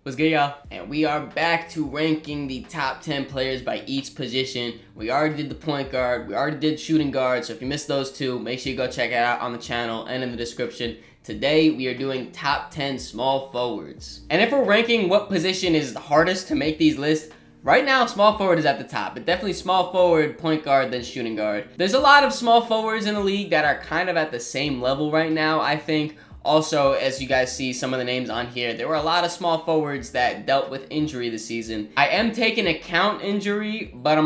What's good, y'all? And we are back to ranking the top 10 players by each position. We already did the point guard, we already did shooting guard, so if you missed those two, make sure you go check it out on the channel and in the description. Today, we are doing top 10 small forwards. And if we're ranking what position is the hardest to make these lists, right now, small forward is at the top, but definitely small forward, point guard, then shooting guard. There's a lot of small forwards in the league that are kind of at the same level right now, I think. Also, as you guys see some of the names on here, there were a lot of small forwards that dealt with injury this season. I am taking account injury, but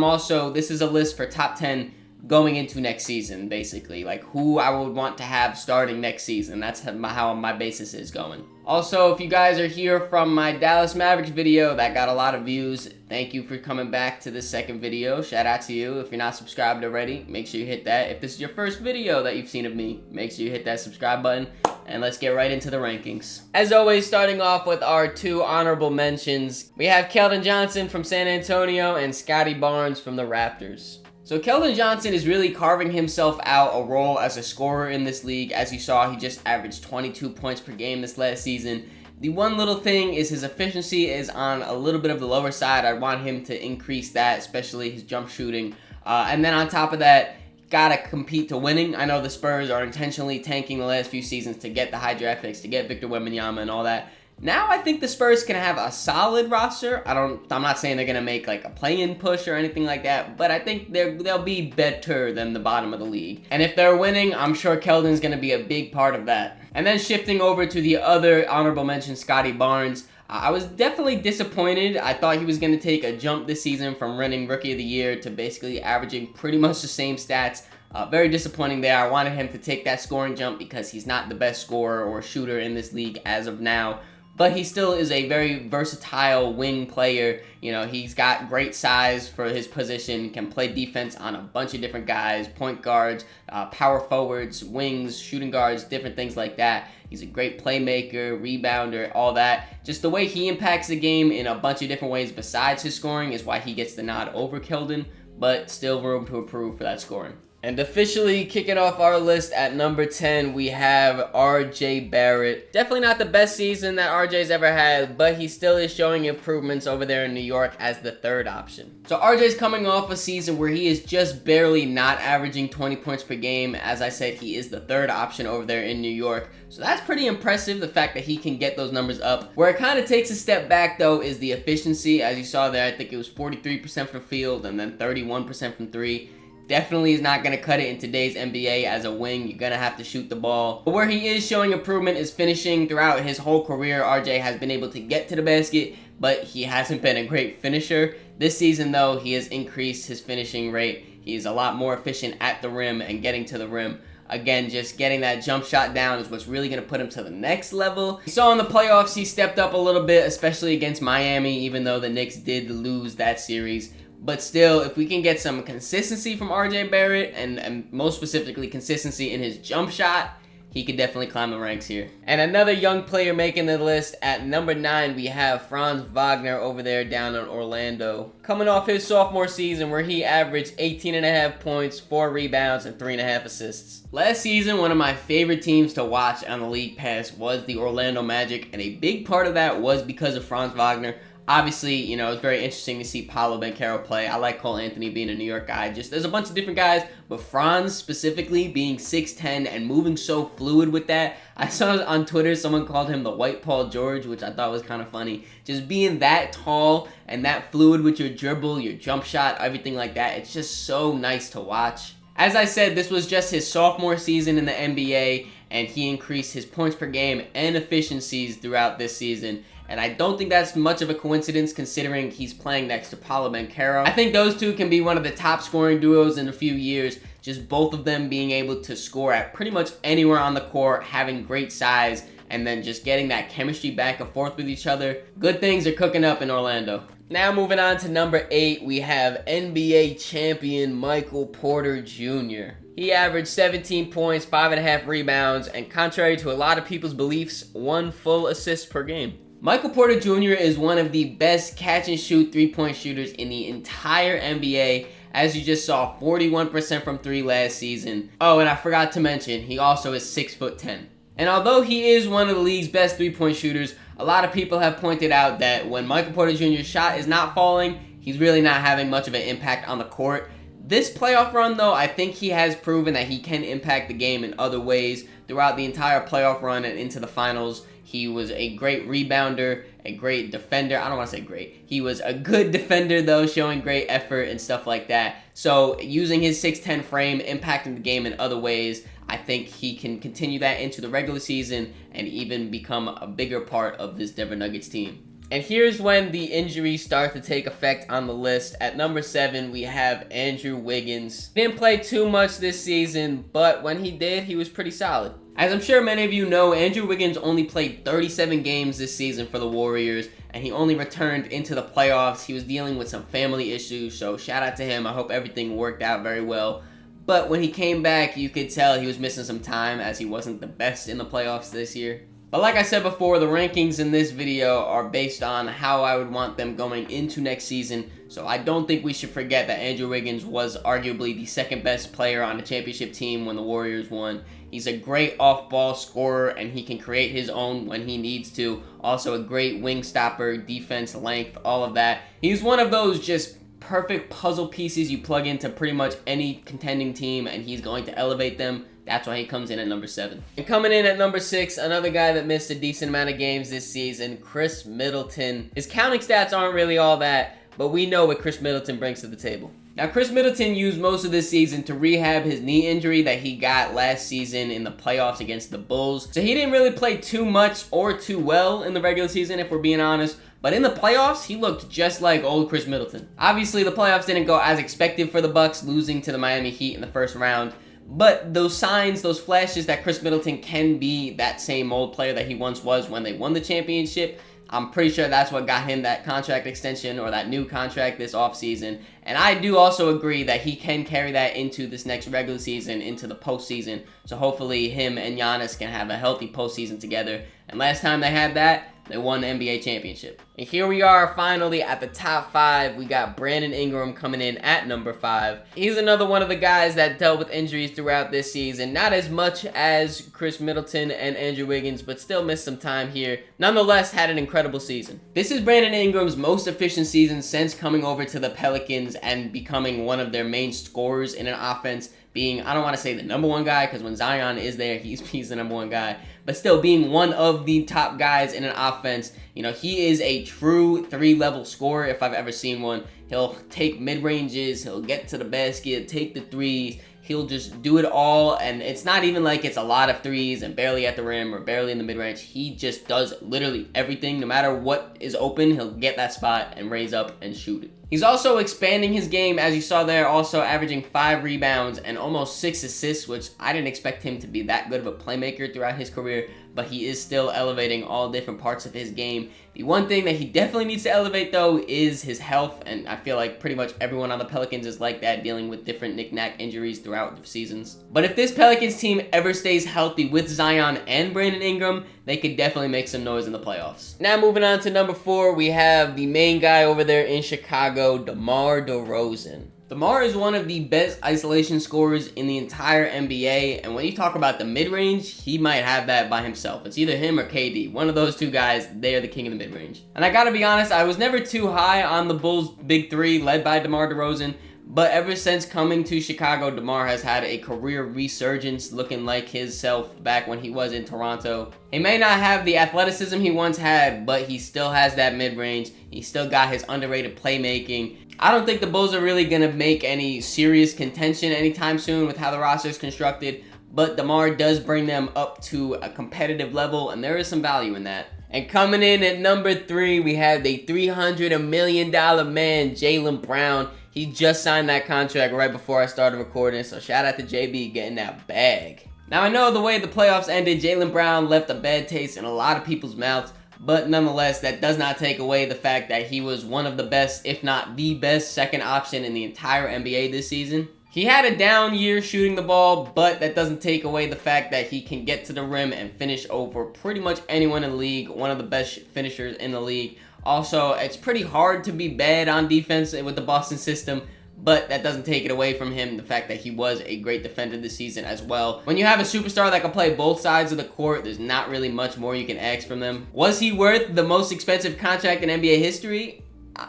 this is a list for top 10 going into next season, basically. Like who I would want to have starting next season. That's how my basis is going. Also, if you guys are here from my Dallas Mavericks video, that got a lot of views. Thank you for coming back to this second video. Shout out to you. If you're not subscribed already, make sure you hit that. If this is your first video that you've seen of me, make sure you hit that subscribe button. And let's get right into the rankings. As always, starting off with our two honorable mentions, we have Keldon Johnson from San Antonio and Scotty Barnes from the Raptors. So Keldon Johnson is really carving himself out a role as a scorer in this league. As you saw, he just averaged 22 points per game this last season. The one little thing is his efficiency is on a little bit of the lower side. I want him to increase that, especially his jump shooting. And then on top of that, gotta compete to winning. I know the Spurs are intentionally tanking the last few seasons to get the high draft picks, to get Victor Wembanyama and all that. Now I think the Spurs can have a solid roster. I'm not saying they're gonna make like a play-in push or anything like that, but I think they'll be better than the bottom of the league. And if they're winning, I'm sure Keldon's gonna be a big part of that. And then shifting over to the other honorable mention, Scotty Barnes. I was definitely disappointed. I thought he was going to take a jump this season from running Rookie of the Year to basically averaging pretty much the same stats. Very disappointing there. I wanted him to take that scoring jump because he's not the best scorer or shooter in this league as of now. But he still is a very versatile wing player. You know, he's got great size for his position, can play defense on a bunch of different guys, point guards, power forwards, wings, shooting guards, different things like that. He's a great playmaker, rebounder, all that. Just the way he impacts the game in a bunch of different ways besides his scoring is why he gets the nod over Keldon, but still room to improve for that scoring. And officially kicking off our list at number 10, we have RJ Barrett. Definitely not the best season that RJ's ever had, but he still is showing improvements over there in New York as the third option. So RJ's coming off a season where he is just barely not averaging 20 points per game. As I said, he is the third option over there in New York. So that's pretty impressive, the fact that he can get those numbers up. Where it kind of takes a step back, though, is the efficiency. As you saw there, I think it was 43% from field and then 31% from three. Definitely is not going to cut it in today's NBA as a wing. You're going to have to shoot the ball. But where he is showing improvement is finishing. Throughout his whole career, RJ has been able to get to the basket, but he hasn't been a great finisher. This season, though, he has increased his finishing rate. He's a lot more efficient at the rim and getting to the rim. Again, just getting that jump shot down is what's really going to put him to the next level. We saw in the playoffs he stepped up a little bit, especially against Miami, even though the Knicks did lose that series. But still, if we can get some consistency from RJ Barrett, and most specifically consistency in his jump shot, he could definitely climb the ranks here. And another young player making the list, at number 9, we have Franz Wagner over there down in Orlando. Coming off his sophomore season where he averaged 18.5 points, 4 rebounds, and 3.5 assists. Last season, one of my favorite teams to watch on the League Pass was the Orlando Magic, and a big part of that was because of Franz Wagner. Obviously, you know, it's very interesting to see Paolo Banchero play. I like Cole Anthony being a New York guy. Just there's a bunch of different guys, but Franz specifically being 6'10 and moving so fluid with that. I saw on Twitter someone called him the White Paul George, which I thought was kind of funny. Just being that tall and that fluid with your dribble, your jump shot, everything like that. It's just so nice to watch. As I said, this was just his sophomore season in the NBA, and he increased his points per game and efficiencies throughout this season. And I don't think that's much of a coincidence considering he's playing next to Paolo Banchero. I think those two can be one of the top scoring duos in a few years. Just both of them being able to score at pretty much anywhere on the court, having great size, and then just getting that chemistry back and forth with each other. Good things are cooking up in Orlando. Now moving on to number 8, we have NBA champion Michael Porter Jr. He averaged 17 points, 5.5 rebounds, and contrary to a lot of people's beliefs, 1 full assist per game. Michael Porter Jr. is one of the best catch-and-shoot three-point shooters in the entire NBA. As you just saw, 41% from 3 last season. Oh, and I forgot to mention, he also is 6'10". And although he is one of the league's best three-point shooters, A lot of people have pointed out that when Michael Porter Jr.'s shot is not falling, he's really not having much of an impact on the court. This playoff run, though, I think he has proven that he can impact the game in other ways. Throughout the entire playoff run and into the finals, he was a great rebounder, a great defender. I don't want to say great. He was a good defender, though, showing great effort and stuff like that. So using his 6'10 frame, impacting the game in other ways, I think he can continue that into the regular season and even become a bigger part of this Denver Nuggets team. And here's when the injuries start to take effect on the list. At number 7, we have Andrew Wiggins. Didn't play too much this season, but when he did, he was pretty solid. As I'm sure many of you know, Andrew Wiggins only played 37 games this season for the Warriors, and he only returned into the playoffs. He was dealing with some family issues, so shout out to him. I hope everything worked out very well. But when he came back, you could tell he was missing some time as he wasn't the best in the playoffs this year. But like I said before, the rankings in this video are based on how I would want them going into next season. So I don't think we should forget that Andrew Wiggins was arguably the second best player on the championship team when the Warriors won. He's a great off-ball scorer, and he can create his own when he needs to. Also a great wing stopper, defense, length, all of that. He's one of those just perfect puzzle pieces you plug into pretty much any contending team, and he's going to elevate them. That's why he comes in at number 7. And coming in at number 6, another guy that missed a decent amount of games this season, Chris Middleton. His counting stats aren't really all that, but we know what Chris Middleton brings to the table. Now, Chris Middleton used most of this season to rehab his knee injury that he got last season in the playoffs against the Bulls. So he didn't really play too much or too well in the regular season, if we're being honest. But in the playoffs, he looked just like old Chris Middleton. Obviously, the playoffs didn't go as expected for the Bucks, losing to the Miami Heat in the first round. But those signs, those flashes that Chris Middleton can be that same old player that he once was when they won the championship, I'm pretty sure that's what got him that contract extension or that new contract this offseason. And I do also agree that he can carry that into this next regular season, into the postseason. So hopefully him and Giannis can have a healthy postseason together. And last time they had that, they won the NBA championship. And here we are finally at the top 5. We got Brandon Ingram coming in at number 5. He's another one of the guys that dealt with injuries throughout this season. Not as much as Chris Middleton and Andrew Wiggins, but still missed some time here. Nonetheless, had an incredible season. This is Brandon Ingram's most efficient season since coming over to the Pelicans and becoming one of their main scorers in an offense. Being, I don't want to say the number 1 guy, because when Zion is there, he's the number 1 guy. But still being one of the top guys in an offense. You know, he is a true 3-level scorer if I've ever seen one. He'll take mid-ranges, he'll get to the basket, take the threes. He'll just do it all, and it's not even like it's a lot of threes and barely at the rim or barely in the mid-range. He just does literally everything. No matter what is open, he'll get that spot and raise up and shoot it. He's also expanding his game, as you saw there, also averaging 5 rebounds and almost 6 assists, which I didn't expect him to be that good of a playmaker throughout his career, but he is still elevating all different parts of his game. The one thing that he definitely needs to elevate, though, is his health, and I feel like pretty much everyone on the Pelicans is like that, dealing with different knick-knack injuries throughout the seasons. But if this Pelicans team ever stays healthy with Zion and Brandon Ingram, they could definitely make some noise in the playoffs. Now moving on to number 4, we have the main guy over there in Chicago, DeMar DeRozan. DeMar is one of the best isolation scorers in the entire NBA, and when you talk about the mid-range, he might have that by himself. It's either him or KD. One of those two guys, they are the king of the mid-range. And I gotta be honest, I was never too high on the Bulls' big 3 led by DeMar DeRozan, but ever since coming to Chicago, DeMar has had a career resurgence, looking like himself back when he was in Toronto. He may not have the athleticism he once had, but he still has that mid-range. He still got his underrated playmaking. I don't think the Bulls are really going to make any serious contention anytime soon with how the roster is constructed, but DeMar does bring them up to a competitive level, and there is some value in that. And coming in at number 3, we have the $300 million man, Jalen Brown. He just signed that contract right before I started recording, so shout out to JB getting that bag. Now, I know the way the playoffs ended, Jalen Brown left a bad taste in a lot of people's mouths, but nonetheless, that does not take away the fact that he was one of the best, if not the best, second option in the entire NBA this season. He had a down year shooting the ball, but that doesn't take away the fact that he can get to the rim and finish over pretty much anyone in the league, one of the best finishers in the league. Also, it's pretty hard to be bad on defense with the Boston system, but that doesn't take it away from him, the fact that he was a great defender this season as well. When you have a superstar that can play both sides of the court, there's not really much more you can ask from them. Was he worth the most expensive contract in NBA history?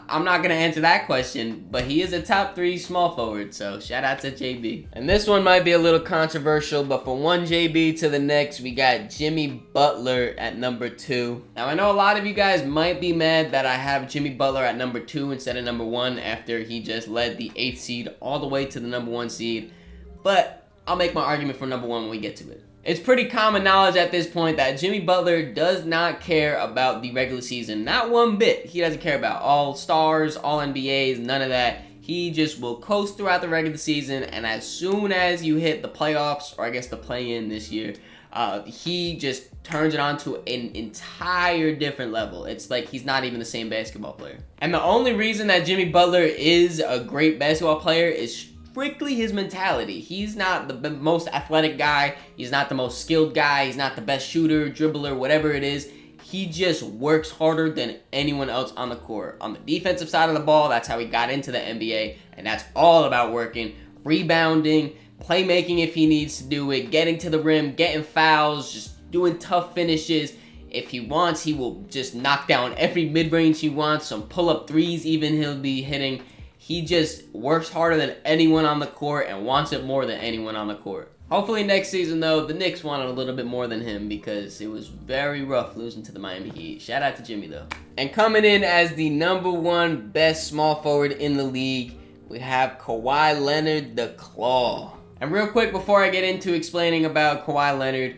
I'm not going to answer that question, but he is a top 3 small forward, so shout out to JB. And this one might be a little controversial, but from one JB to the next, we got Jimmy Butler at number 2. Now, I know a lot of you guys might be mad that I have Jimmy Butler at number 2 instead of number 1 after he just led the 8th seed all the way to the number 1 seed, but I'll make my argument for number 1 when we get to it. It's pretty common knowledge at this point that Jimmy Butler does not care about the regular season. Not one bit. He doesn't care about all-stars, all-NBAs, none of that. He just will coast throughout the regular season, and as soon as you hit the playoffs, or I guess the play-in this year, he just turns it on to an entire different level. It's like he's not even the same basketball player. And the only reason that Jimmy Butler is a great basketball player is strictly his mentality. He's not the most athletic guy. He's not the most skilled guy. He's not the best shooter, dribbler, whatever it is. He just works harder than anyone else on the court. On the defensive side of the ball, that's how he got into the NBA, and that's all about working, rebounding, playmaking if he needs to do it, getting to the rim, getting fouls, just doing tough finishes. If he wants, he will just knock down every mid-range he wants, some pull-up threes even he'll be hitting. He just works harder than anyone on the court and wants it more than anyone on the court. Hopefully next season, though, the Knicks wanted a little bit more than him because it was very rough losing to the Miami Heat. Shout out to Jimmy, though. And coming in as the number 1 best small forward in the league, we have Kawhi Leonard, the Claw. And real quick, before I get into explaining about Kawhi Leonard,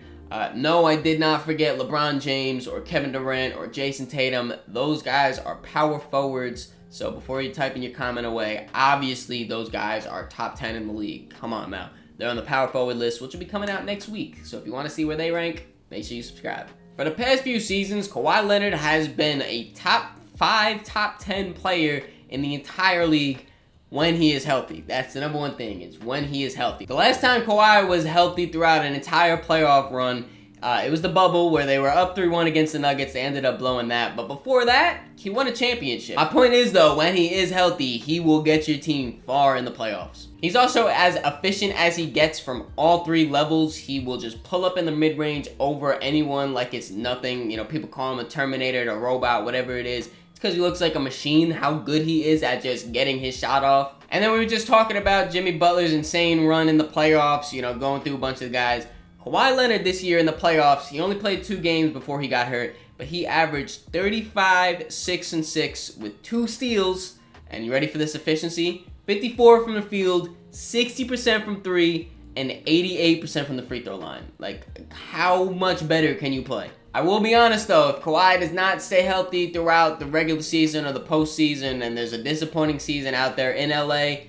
no, I did not forget LeBron James or Kevin Durant or Jason Tatum. Those guys are power forwards. So before you type in your comment away, obviously those guys are top 10 in the league. Come on now. They're on the power forward list, which will be coming out next week. So if you want to see where they rank, make sure you subscribe. For the past few seasons, Kawhi Leonard has been a top 5, top 10 player in the entire league when he is healthy. That's the number 1 thing, is when he is healthy. The last time Kawhi was healthy throughout an entire playoff run, it was the bubble where they were up 3-1 against the Nuggets. They ended up blowing that. But before that, he won a championship. My point is, though, when he is healthy, he will get your team far in the playoffs. He's also as efficient as he gets from all 3 levels. He will just pull up in the mid-range over anyone like it's nothing. You know, people call him a Terminator, a robot, whatever it is. It's because he looks like a machine, how good he is at just getting his shot off. And then we were just talking about Jimmy Butler's insane run in the playoffs, you know, going through a bunch of guys. Kawhi Leonard this year in the playoffs, he only played 2 games before he got hurt, but he averaged 35, 6, and 6 with 2 steals, and you ready for this efficiency? 54 from the field, 60% from 3, and 88% from the free throw line. Like, how much better can you play? I will be honest though, if Kawhi does not stay healthy throughout the regular season or the postseason, and there's a disappointing season out there in LA,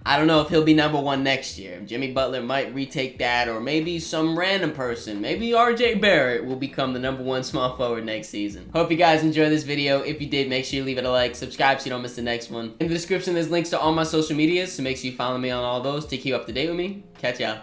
I don't know if he'll be number 1 next year. Jimmy Butler might retake that, or maybe some random person. Maybe RJ Barrett will become the number 1 small forward next season. Hope you guys enjoyed this video. If you did, make sure you leave it a like, subscribe so you don't miss the next one. In the description, there's links to all my social medias, so make sure you follow me on all those to keep up to date with me. Catch y'all.